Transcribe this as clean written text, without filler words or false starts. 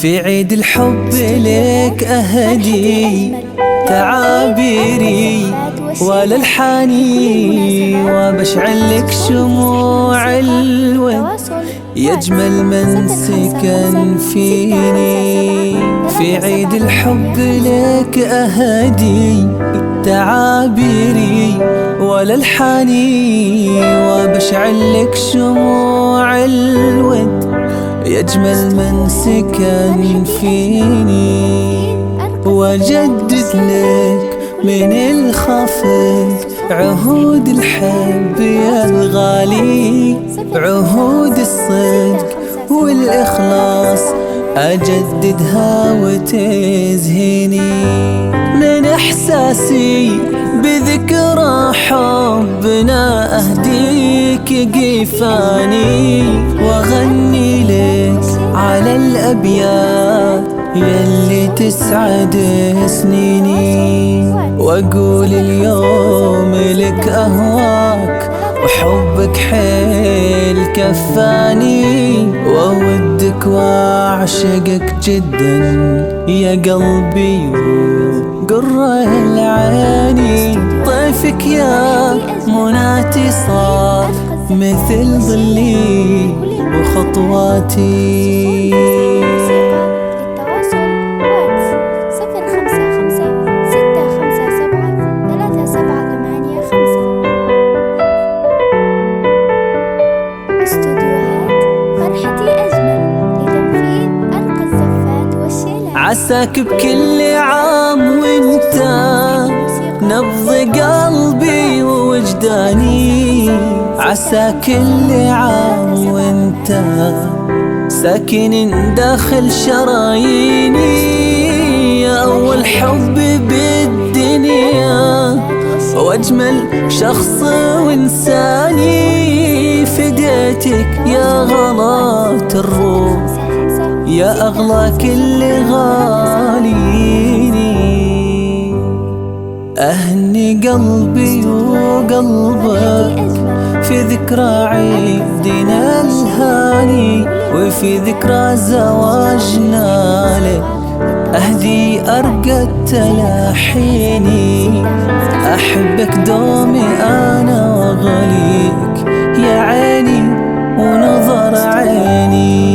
في عيد الحب لك أهدي تعابيري ولا الحاني، وبشعل لك شموع الود يجمل من سكن فيني. في عيد الحب لك أهدي تعابيري ولا الحاني، وبشعل لك شموع الود يجمل من سكن فيني. وجدد لك من الخفض عهود الحب يا الغالي، عهود الصدق والإخلاص أجددها وتزهيني. من إحساسي بذكرى حبنا أهديك قفاني، وأغني لك على الأبيات يلي تسعد سنيني، وأقول اليوم لك أهواك وحبك حيل كفاني، وأودك وأعشقك جدا يا قلبي وقرة العيني. طيفك يا مناتي صار مثل ظلي وخطواتي. عساك بكل عام وانت نبض قلبي ووجداني، عساك كل عام وانت ساكن داخل شراييني. يا أول حب بالدنيا وأجمل شخص وإنساني، فديتك يا غلاة الروح يا أغلى كل غاليني. أهني قلبي وقلبك في ذكرى عيدنا الهاني، وفي ذكرى زواجنا لك أهدي أرقى التلاحيني. أحبك دومي أنا وأغليك يا عيني ونظر عيني.